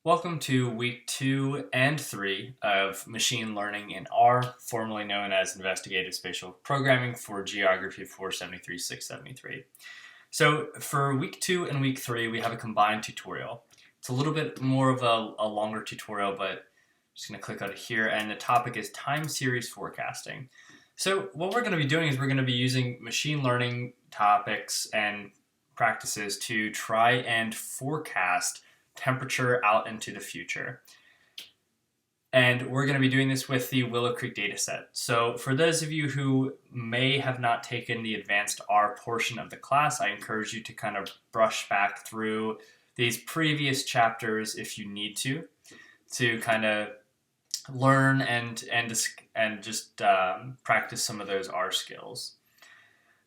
Welcome to week 2 and 3 of Machine Learning in R, formerly known as Investigative Spatial Programming for Geography 473 673. So for week 2 and week 3, we have a combined tutorial. It's a little bit more of a longer tutorial, but I'm just going to click out of here, and the topic is time series forecasting. So what we're going to be doing is we're going to be using machine learning topics and practices to try and forecast temperature out into the future. And we're going to be doing this with the Willow Creek dataset. So for those of you who may have not taken the advanced R portion of the class, I encourage you to kind of brush back through these previous chapters if you need to kind of learn and just practice some of those R skills.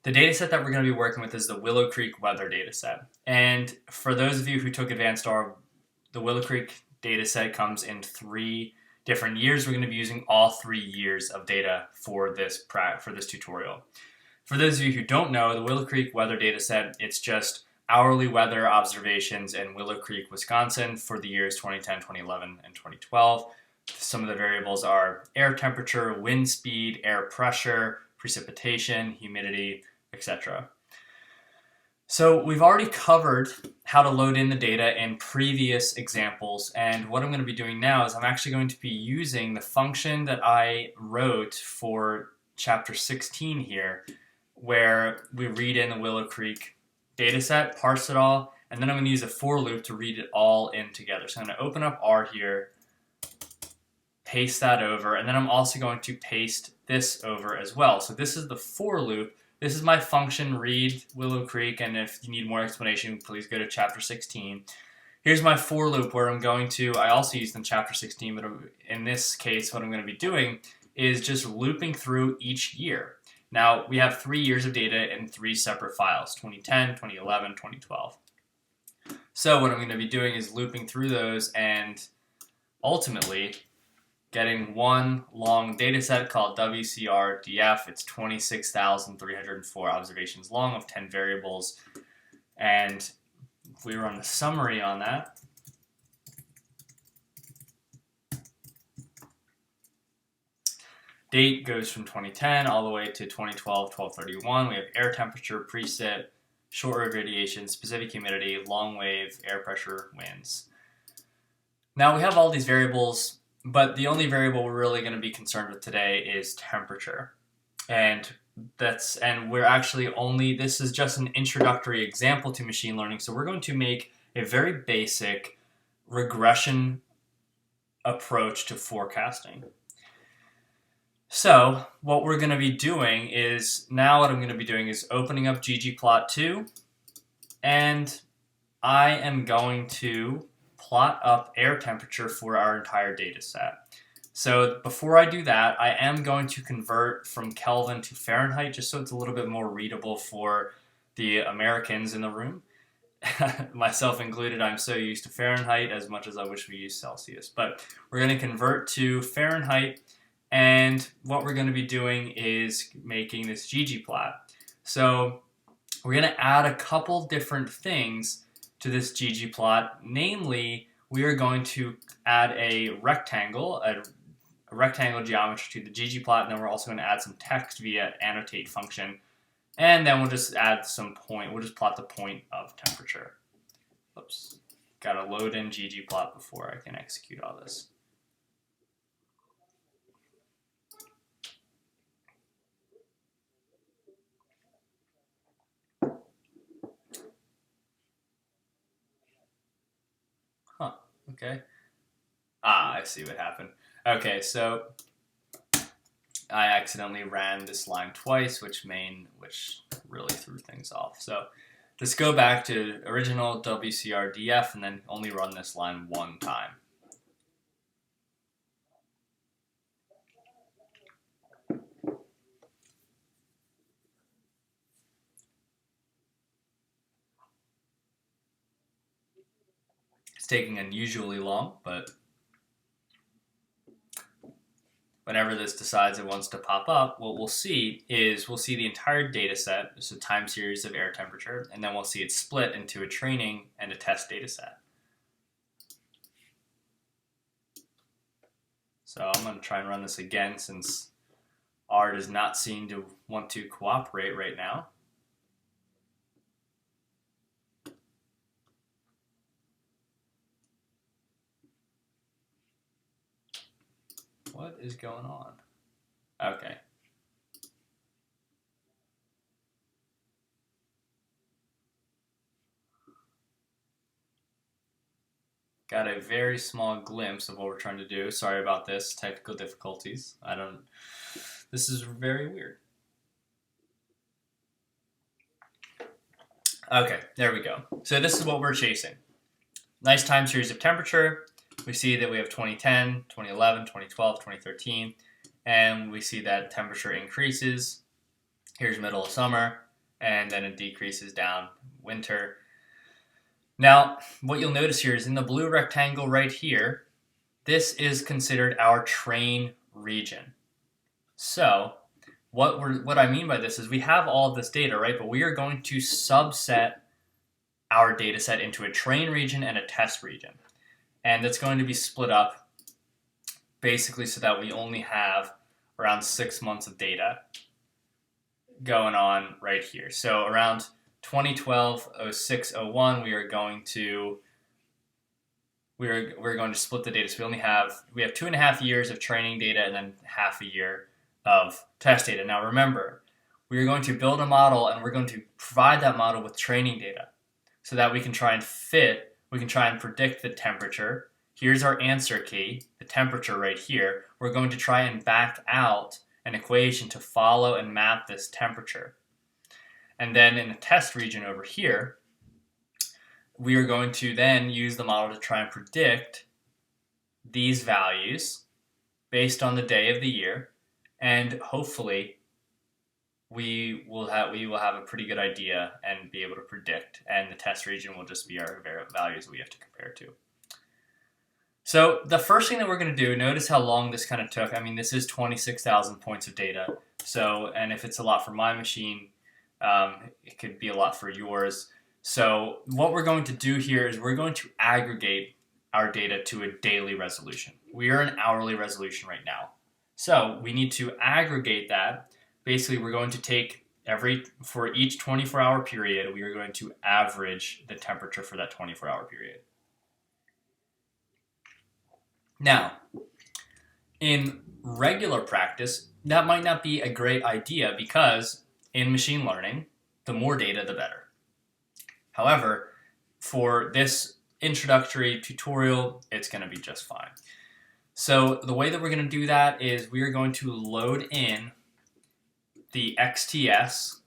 The dataset that we're going to be working with is the Willow Creek weather dataset. And for those of you who took advanced R, the Willow Creek dataset comes in 3 different years. We're going to be using all 3 years of data for this tutorial. For those of you who don't know, the Willow Creek weather dataset, it's just hourly weather observations in Willow Creek, Wisconsin for the years 2010, 2011, and 2012. Some of the variables are air temperature, wind speed, air pressure, precipitation, humidity, etc. So we've already covered how to load in the data in previous examples, and what I'm going to be doing now is I'm actually going to be using the function that I wrote for chapter 16 here, where we read in the Willow Creek dataset, parse it all, and then I'm going to use a for loop to read it all in together. So I'm going to open up R here, paste that over, and then I'm also going to paste this over as well. So this is the for loop. This is my function read Willow Creek, and if you need more explanation, please go to chapter 16. Here's my for loop where I also used in chapter 16, but in this case, what I'm going to be doing is just looping through each year. Now, we have 3 years of data in 3 separate files, 2010, 2011, 2012. So what I'm going to be doing is looping through those and ultimately getting one long data set called WCRDF. It's 26,304 observations long of 10 variables. And if we run the summary on that, date goes from 2010 all the way to 2012, 12/31. We have air temperature, precip, short wave radiation, specific humidity, long wave, air pressure, winds. Now we have all these variables, but the only variable we're really going to be concerned with today is temperature. And we're actually this is just an introductory example to machine learning. So we're going to make a very basic regression approach to forecasting. So what we're going to be doing is, now what I'm going to be doing is opening up ggplot2, and I am going to plot up air temperature for our entire data set. So before I do that, I am going to convert from Kelvin to Fahrenheit, just so it's a little bit more readable for the Americans in the room. Myself included, I'm so used to Fahrenheit as much as I wish we used Celsius. But we're going to convert to Fahrenheit, and what we're going to be doing is making this ggplot. So we're going to add a couple different things to this ggplot. Namely, we are going to add a rectangle geometry to the ggplot, and then we're also going to add some text via annotate function, and then we'll just add we'll just plot the point of temperature. Oops, gotta load in ggplot before I can execute all this. Okay. I see what happened. Okay, so I accidentally ran this line twice, which really threw things off. So let's go back to original WCRDF and then only run this line one time. It's taking unusually long, but whenever this decides it wants to pop up, what we'll see is the entire data set, just a time series of air temperature, and then we'll see it split into a training and a test data set. So I'm going to try and run this again since R does not seem to want to cooperate right now. What is going on? Okay. Got a very small glimpse of what we're trying to do. Sorry about this, technical difficulties. This is very weird. Okay, there we go. So this is what we're chasing. Nice time series of temperature. We see that we have 2010, 2011, 2012, 2013, and we see that temperature increases. Here's middle of summer, and then it decreases down winter. Now, what you'll notice here is in the blue rectangle right here, this is considered our train region. So, what I mean by this is we have all of this data, right? But we are going to subset our data set into a train region and a test region. And that's going to be split up basically so that we only have around 6 months of data going on right here. So around 2012, 06, 01, we're going to split the data. So we have 2.5 years of training data and then half a year of test data. Now remember, we are going to build a model and we're going to provide that model with training data so that we can try and predict the temperature. Here's our answer key, the temperature right here. We're going to try and back out an equation to follow and map this temperature. And then in the test region over here, we are going to then use the model to try and predict these values based on the day of the year, and hopefully we will have a pretty good idea and be able to predict, and the test region will just be our values we have to compare to. So the first thing that we're going to do, notice how long this kind of took. I mean, this is 26,000 points of data. So, and if it's a lot for my machine, it could be a lot for yours. So what we're going to do here is we're going to aggregate our data to a daily resolution. We are an hourly resolution right now. So we need to aggregate that. Basically, we're going to take for each 24-hour period, we are going to average the temperature for that 24-hour period. Now, in regular practice, that might not be a great idea because in machine learning, the more data, the better. However, for this introductory tutorial, it's going to be just fine. So the way that we're going to do that is we are going to load in the XTS,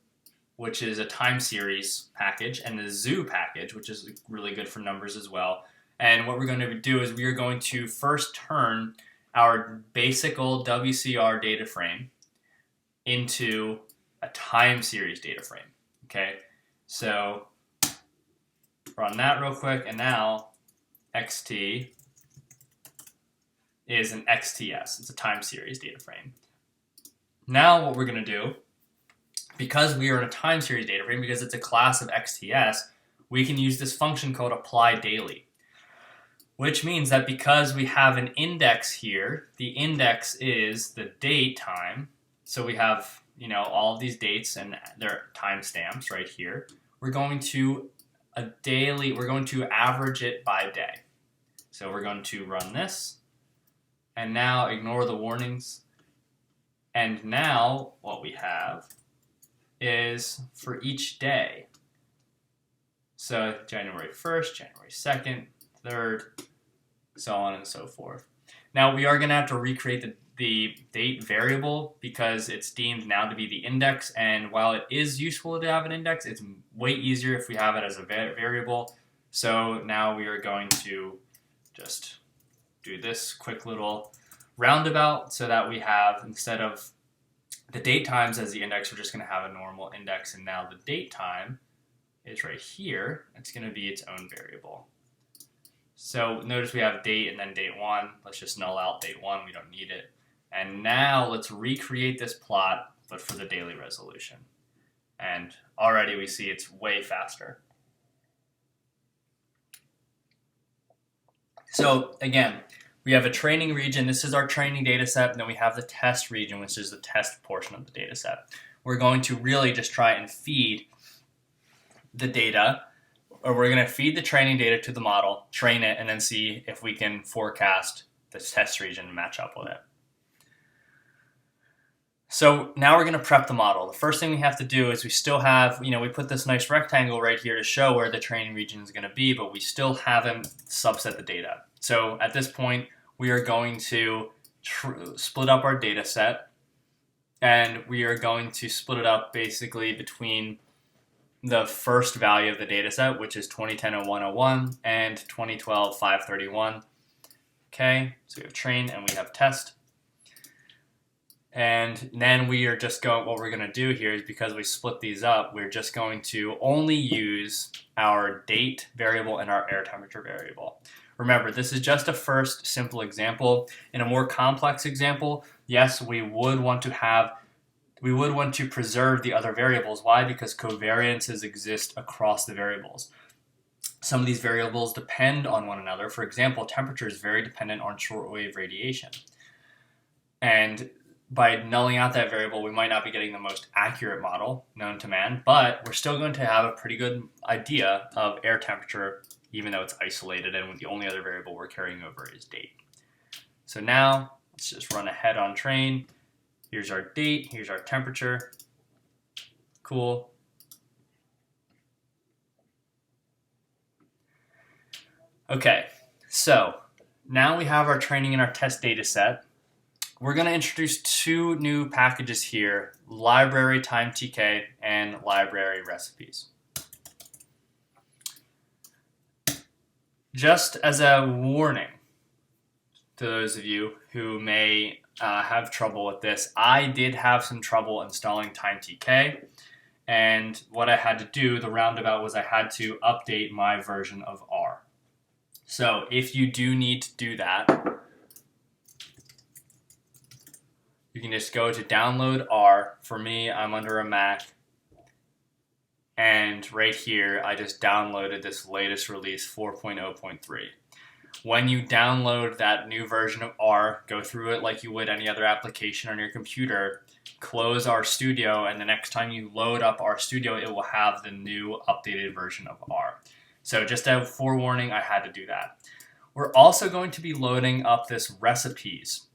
which is a time series package, and the zoo package, which is really good for numbers as well. And what we're going to do is we are going to first turn our basic old WCR data frame into a time series data frame. Okay, so run that real quick, and now XT is an XTS. It's a time series data frame. Now what we're going to do, because we are in a time series data frame, because it's a class of XTS, we can use this function called apply daily, which means that because we have an index here, the index is the date time. So we have, all of these dates and their timestamps right here. We're going to average it by day. So we're going to run this, and now ignore the warnings. And now what we have is for each day. So January 1st, January 2nd, 3rd, so on and so forth. Now we are going to have to recreate the date variable because it's deemed now to be the index, and while it is useful to have an index, it's way easier if we have it as a variable. So now we are going to just do this quick little roundabout so that we have, instead of the date times as the index, we're just going to have a normal index, and now the date time is right here. It's going to be its own variable. So notice we have date and then date 1. Let's just null out date 1. We don't need it. And now let's recreate this plot, but for the daily resolution. And already we see it's way faster. So again, We have a training region. This is our training data set. And then we have the test region, which is the test portion of the data set. We're going to really just try and feed the data, or we're going to feed the training data to the model, train it, and then see if we can forecast this test region and match up with it. So now we're going to prep the model. The first thing we have to do is we still have, we put this nice rectangle right here to show where the training region is going to be, but we still haven't subset the data. So at this point, we are going to split up our data set, and we are going to split it up basically between the first value of the data set, which is 2010-0101 and 2012-531. Okay, so we have train and we have test. And then we are just going, what we're going to do here is, because we split these up, we're just going to only use our date variable and our air temperature variable. Remember, this is just a first simple example. In a more complex example, yes, we would want to preserve the other variables. Why? Because covariances exist across the variables. Some of these variables depend on one another. For example, temperature is very dependent on shortwave radiation. And by nulling out that variable, we might not be getting the most accurate model known to man, but we're still going to have a pretty good idea of air temperature, even though it's isolated and the only other variable we're carrying over is date. So now let's just run ahead on train. Here's our date, here's our temperature. Cool. Okay, so now we have our training and our test data set. We're going to introduce two new packages here, library timeTK and library recipes. Just as a warning to those of you who may have trouble with this, I did have some trouble installing timeTK, and what I had to do, the roundabout, was I had to update my version of R. So if you do need to do that, you can just go to download R. For me, I'm under a Mac. And right here, I just downloaded this latest release, 4.0.3. When you download that new version of R, go through it like you would any other application on your computer, close RStudio, and the next time you load up RStudio, it will have the new updated version of R. So just a forewarning, I had to do that. We're also going to be loading up this recipes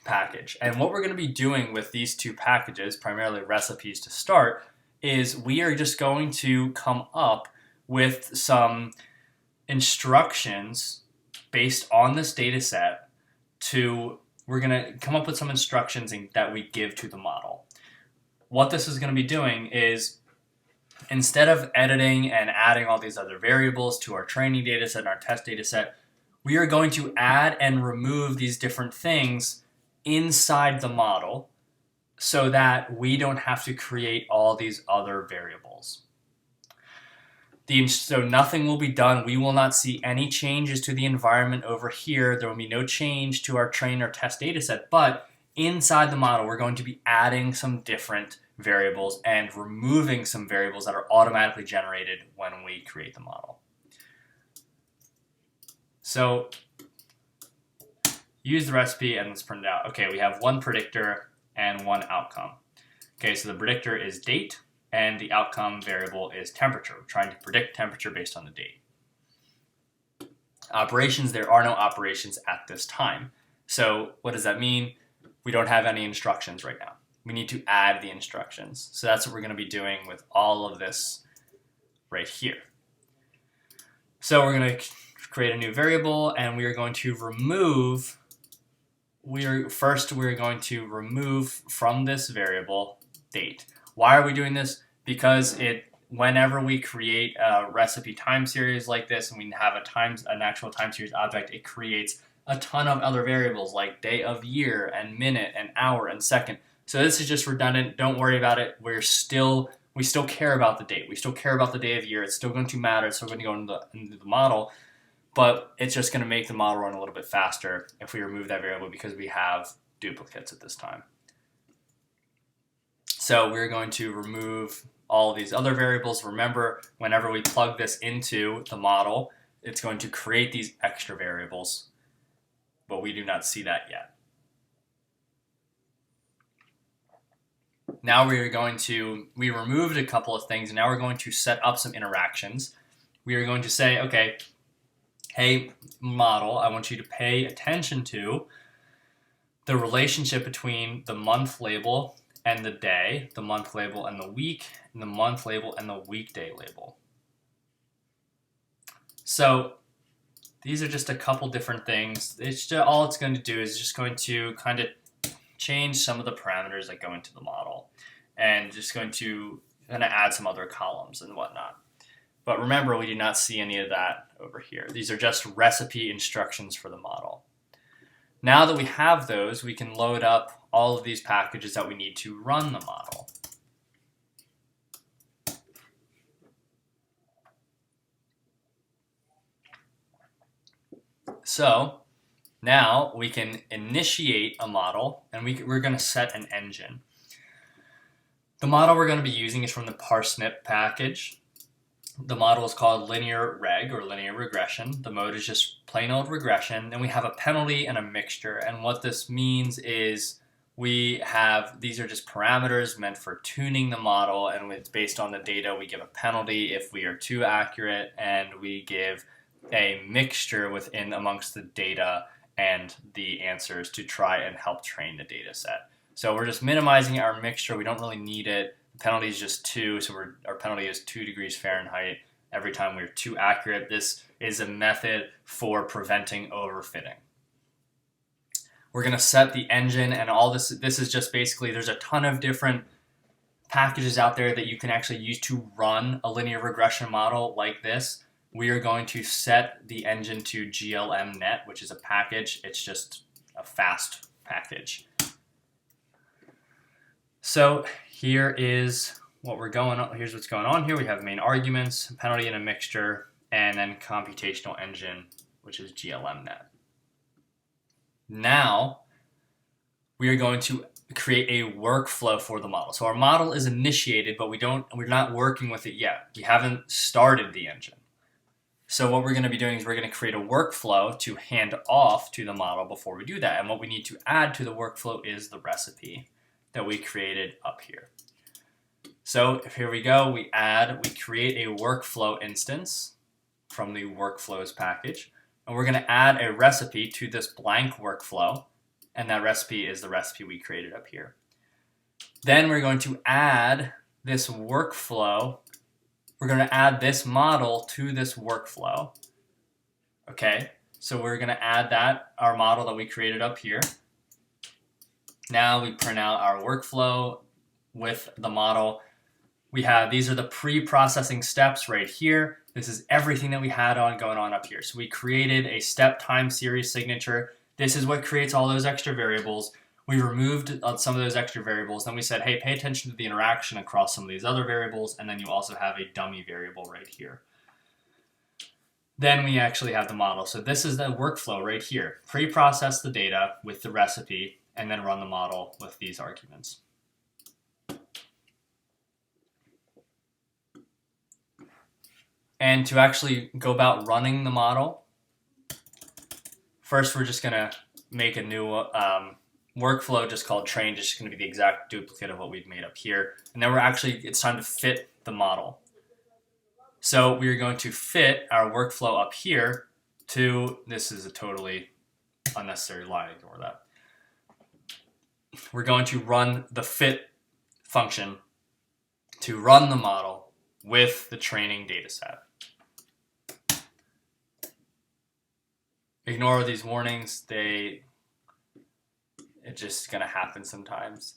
package. And what we're going to be doing with these two packages, primarily recipes to start, is we are just going to come up with some instructions based on this data set. We're going to come up with some instructions that we give to the model. What this is going to be doing is, instead of editing and adding all these other variables to our training data set and our test data set, we are going to add and remove these different things inside the model so that we don't have to create all these other variables. So nothing will be done. We will not see any changes to the environment over here. There will be no change to our train or test data set, but inside the model, we're going to be adding some different variables and removing some variables that are automatically generated when we create the model. So use the recipe and let's print it out. Okay, we have one predictor and one outcome. Okay, so the predictor is date and the outcome variable is temperature. We're trying to predict temperature based on the date. Operations, there are no operations at this time. So what does that mean? We don't have any instructions right now. We need to add the instructions. So that's what we're going to be doing with all of this right here. So we're going to create a new variable and we are going to remove we're going to remove from this variable date. Why are we doing this? Because whenever we create a recipe time series like this and we have an actual time series object, it creates a ton of other variables like day of year and minute and hour and second. So this is just redundant. Don't worry about it. We still care about the date. We still care about the day of year. It's still going to matter. It's still going to go into the model. But it's just going to make the model run a little bit faster if we remove that variable because we have duplicates at this time. So we're going to remove all of these other variables. Remember, whenever we plug this into the model, it's going to create these extra variables. but we do not see that yet. Now we removed a couple of things, and now we're going to set up some interactions. We are going to say, okay, hey, model, I want you to pay attention to the relationship between the month label and the day, the month label and the week, and the month label and the weekday label. So these are just a couple different things. All it's going to do is just going to kind of change some of the parameters that go into the model, and just going to add some other columns and whatnot. But remember, we do not see any of that over here. These are just recipe instructions for the model. Now that we have those, we can load up all of these packages that we need to run the model. So now we can initiate a model, and we're going to set an engine. The model we're going to be using is from the parsnip package. The model is called linear reg, or linear regression. The mode is just plain old regression. And we have a penalty and a mixture. And what this means is these are just parameters meant for tuning the model, and it's based on the data. We give a penalty if we are too accurate, and we give a mixture amongst the data and the answers to try and help train the data set. So we're just minimizing our mixture. We don't really need it. The penalty is just 2, so our penalty is 2 degrees Fahrenheit every time we're too accurate. This is a method for preventing overfitting. We're going to set the engine, and all this is just basically, there's a ton of different packages out there that you can actually use to run a linear regression model like this. We are going to set the engine to glmnet, which is a package. It's just a fast package. So here's what's going on here. We have main arguments, penalty and a mixture, and then computational engine, which is glmnet. Now we are going to create a workflow for the model. So our model is initiated, but we're not working with it yet. We haven't started the engine. So what we're going to be doing is we're going to create a workflow to hand off to the model before we do that. And what we need to add to the workflow is the recipe that we created up here. So here we go. We create a workflow instance from the workflows package. And we're going to add a recipe to this blank workflow. And that recipe is the recipe we created up here. Then we're going to add this workflow. We're going to add this model to this workflow. Okay, so we're going to add our model that we created up here. Now we print out our workflow with the model. These are the pre-processing steps right here. This is everything that we had going on up here. So we created a step time series signature. This is what creates all those extra variables. We removed some of those extra variables. Then we said, hey, pay attention to the interaction across some of these other variables. And then you also have a dummy variable right here. Then we actually have the model. So this is the workflow right here. Pre-process the data with the recipe, and then run the model with these arguments. And to actually go about running the model, first we're just going to make a new workflow just called train, just going to be the exact duplicate of what we've made up here. And then it's time to fit the model. So we're going to fit our workflow up here to, this is a totally unnecessary line, ignore that. We're going to run the fit function to run the model with the training data set. Ignore these warnings. It's just going to happen sometimes.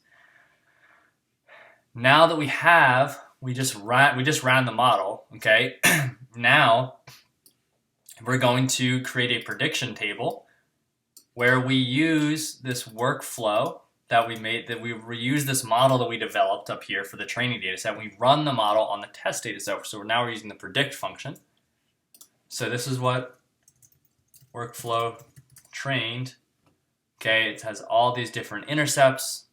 Now that we just ran the model, okay? Now we're going to create a prediction table where we use this workflow that we reuse this model that we developed up here for the training data set. We run the model on the test data set. So now we're using the predict function. So this is what workflow trained. Okay, it has all these different intercepts.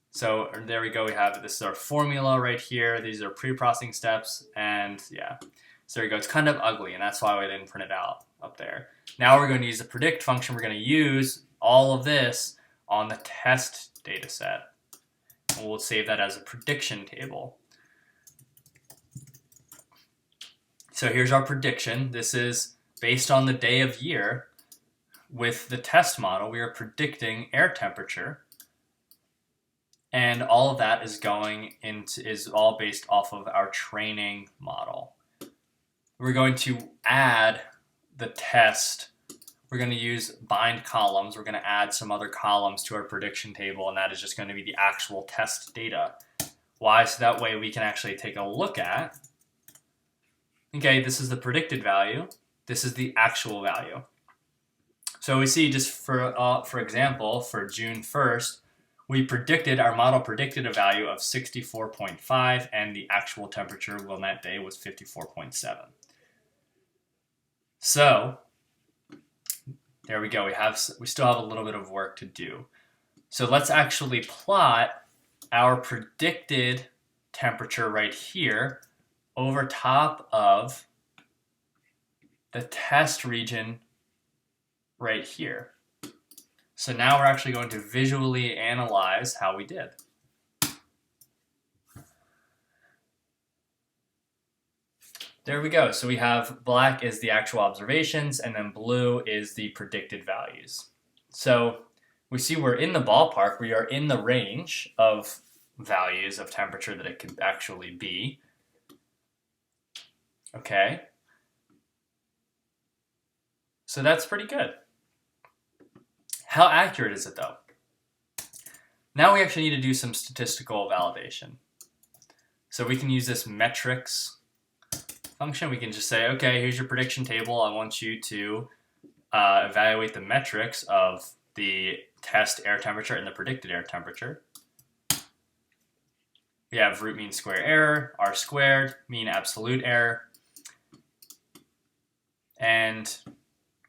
So there we go. This is our formula right here. These are pre-processing steps, and yeah. So there we go. It's kind of ugly, and that's why we didn't print it out up there. Now we're going to use the predict function. We're going to use all of this on the test data set. And we'll save that as a prediction table. So here's our prediction. This is based on the day of year. With the test model, we are predicting air temperature. And all of that is is all based off of our training model. We're going to add the test. We're going to use bind columns. We're going to add some other columns to our prediction table, and that is just going to be the actual test data. Why? So that way we can actually take a look at, okay, this is the predicted value. This is the actual value. So we see just for example, for June 1st, our model predicted a value of 64.5, and the actual temperature on that day was 54.7. So there we go. We still have a little bit of work to do. So let's actually plot our predicted temperature right here over top of the test region right here. So now we're actually going to visually analyze how we did. There we go. So we have black is the actual observations, and then blue is the predicted values. So we see we're in the ballpark. We are in the range of values of temperature that it could actually be. Okay. So that's pretty good. How accurate is it though? Now we actually need to do some statistical validation. So we can use this metrics function. We can just say, okay, here's your prediction table. I want you to evaluate the metrics of the test air temperature and the predicted air temperature. We have root mean square error, r squared, mean absolute error. And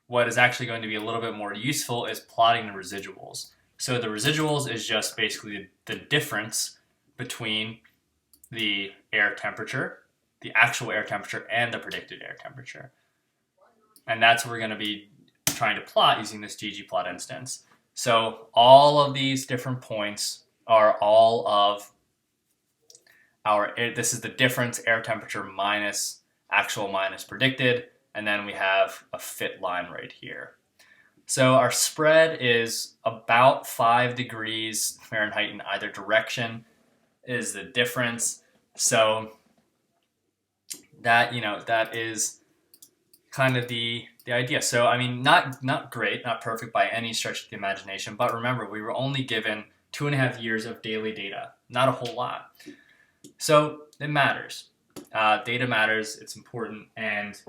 what is actually going to be a little bit more useful is plotting the residuals. So the residuals is just basically the difference between the air temperature, the actual air temperature, and the predicted air temperature. And that's what we're going to be trying to plot using this ggplot instance. So all of these different points are all of this is the difference air temperature minus actual minus predicted. And then we have a fit line right here. So our spread is about 5 degrees Fahrenheit in either direction is the difference. So that, that is kind of the idea. So, I mean, not great, not perfect by any stretch of the imagination, but remember, we were only given 2.5 years of daily data, not a whole lot. So it matters. Data matters, it's important, and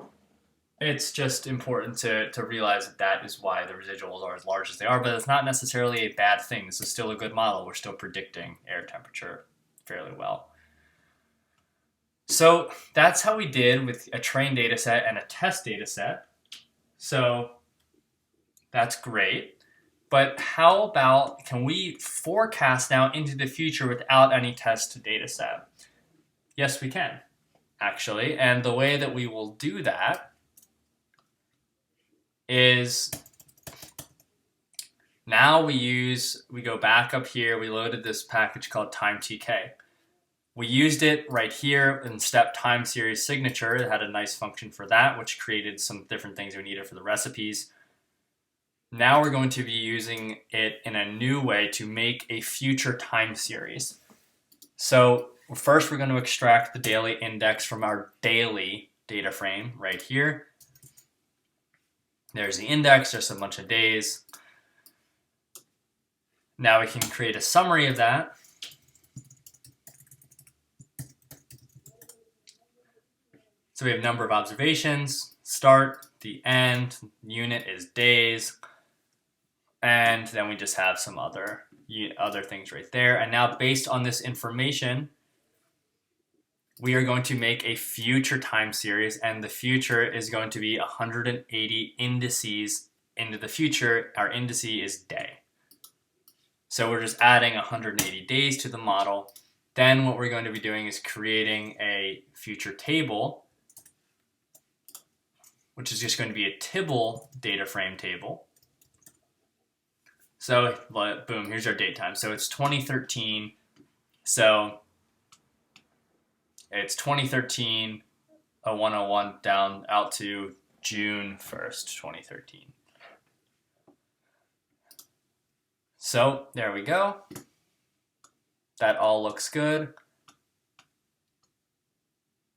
it's just important to realize that is why the residuals are as large as they are, but it's not necessarily a bad thing. This is still a good model. We're still predicting air temperature fairly well. So that's how we did with a trained data set and a test data set. So that's great. But how about, can we forecast now into the future without any test data set? Yes, we can, actually. And the way that we will do that is now we go back up here, we loaded this package called TimeTK. We used it right here in step time series signature. It had a nice function for that, which created some different things we needed for the recipes. Now we're going to be using it in a new way to make a future time series. So first we're going to extract the daily index from our daily data frame right here. There's the index, just a bunch of days. Now we can create a summary of that. So we have number of observations, start, the end, unit is days, and then we just have some other things right there. And now based on this information, we are going to make a future time series, and the future is going to be 180 indices into the future. Our indice is day. So we're just adding 180 days to the model. Then what we're going to be doing is creating a future table. which is just going to be a Tibble data frame table. So boom, here's our date time. So it's 2013. So it's 2013 0101 down out to June 1st, 2013. So there we go. That all looks good.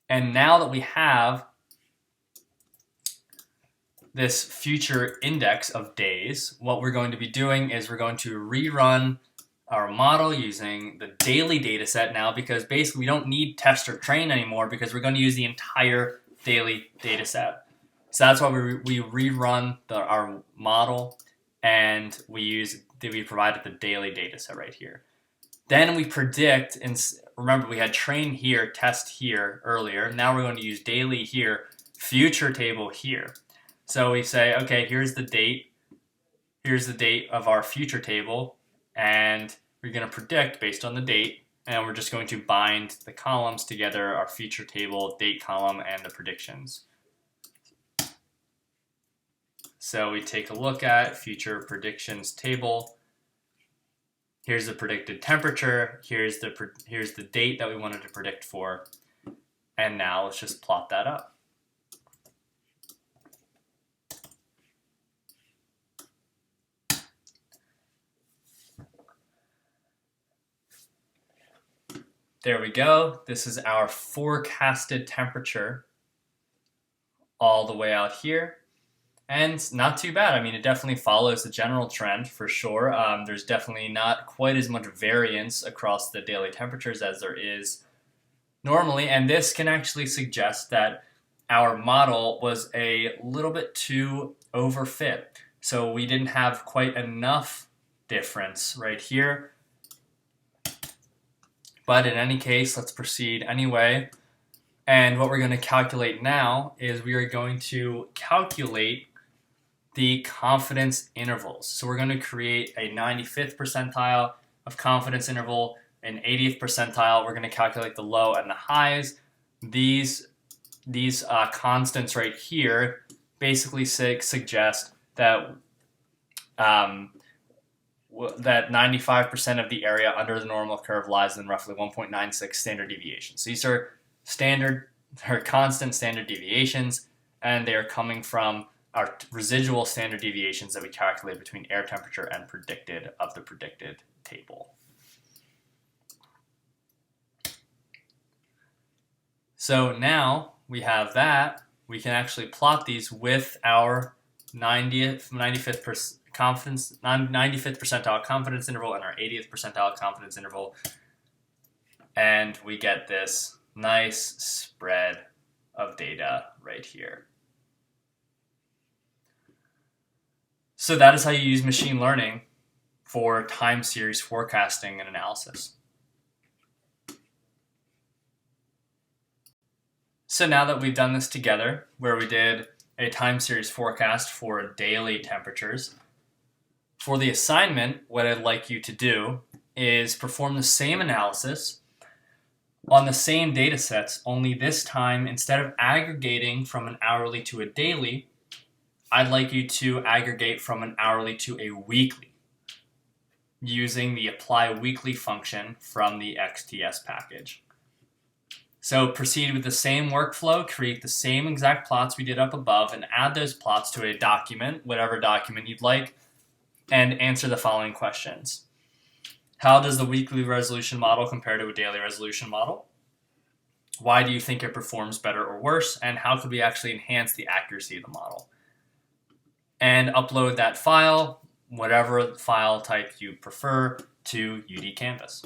And now that we have this future index of days, what we're going to be doing is we're going to rerun our model using the daily data set now, because basically we don't need test or train anymore because we're going to use the entire daily data set. So that's why we rerun our model, and we provided the daily data set right here. Then we predict, and remember we had train here, test here earlier. Now we're going to use daily here, future table here. So we say, okay, here's the date of our future table, and we're going to predict based on the date, and we're just going to bind the columns together, our future table, date column, and the predictions. So we take a look at future predictions table. Here's the predicted temperature, here's the date that we wanted to predict for, and now let's just plot that up. There we go. This is our forecasted temperature all the way out here. And not too bad. I mean, it definitely follows the general trend for sure. There's definitely not quite as much variance across the daily temperatures as there is normally. And this can actually suggest that our model was a little bit too overfit. So we didn't have quite enough difference right here. But in any case, let's proceed anyway. And what we're going to calculate now is we are going to calculate the confidence intervals. So we're going to create a 95th percentile of confidence interval, an 80th percentile. We're going to calculate the low and the highs. These constants right here basically suggest that that 95% of the area under the normal curve lies in roughly 1.96 standard deviations. So these are constant standard deviations, and they are coming from our residual standard deviations that we calculate between air temperature and predicted of the predicted table. So now we have that. We can actually plot these with our 95th percentile confidence interval and our 80th percentile confidence interval, and we get this nice spread of data right here. So that is how you use machine learning for time series forecasting and analysis. So now that we've done this together, where we did a time series forecast for daily temperatures, for the assignment, what I'd like you to do is perform the same analysis on the same data sets, only this time, instead of aggregating from an hourly to a daily, I'd like you to aggregate from an hourly to a weekly using the apply weekly function from the XTS package. So proceed with the same workflow, create the same exact plots we did up above, and add those plots to a document, whatever document you'd like, and answer the following questions. How does the weekly resolution model compare to a daily resolution model? Why do you think it performs better or worse? And how could we actually enhance the accuracy of the model? And upload that file, whatever file type you prefer, to UD Canvas.